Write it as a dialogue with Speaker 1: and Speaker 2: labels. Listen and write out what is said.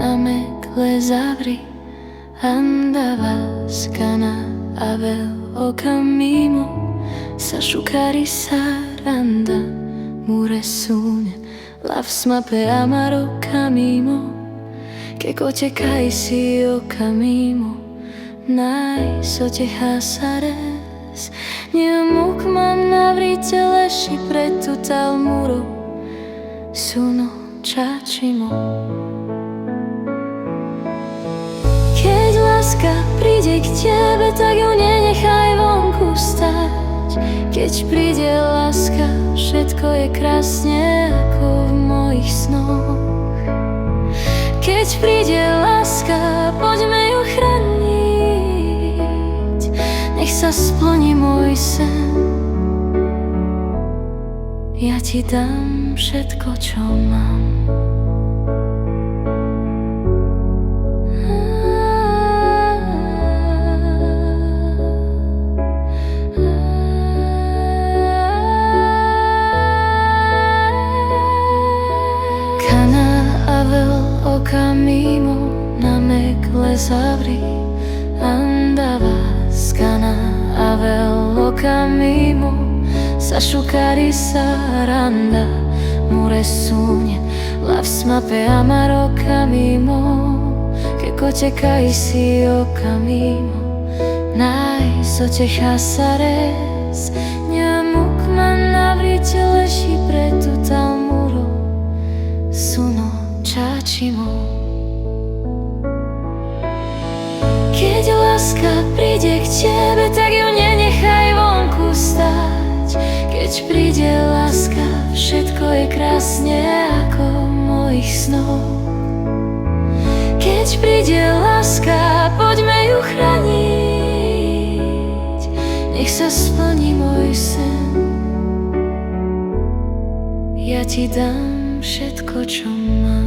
Speaker 1: na mekle zavri. Andavas kana avel o camino, s'asciugare saranda mure sune, lavsma pe amaro camino, che coce caisi o camino, nai sote hasares, nie mógł man navriť leši pred tutal muro, suno čačimo. Keď láska príde k tebe, tak ju nenechaj vonku stať. Keď príde láska, všetko je krásne ako v mojich snoch. Keď príde láska, poďme ju chrániť, nech sa splní môj sen. Ja ti dám všetko, čo mám. Camino na mekle zavri, andavas kana avel o camino, s'asciugare saranda mure sune, lavsma pe amaro camino, che coce caisi o camino, nai sote hasares, nie mógł man navriť leši pred tutal muro, suno čačimo. Keď láska príde k tebe, tak ju nenechaj vonku stať. Keď príde láska, všetko je krásne ako v mojich snoch. Keď príde láska, poďme ju chrániť, nech sa splní môj sen. Ja ti dám všetko, čo mám.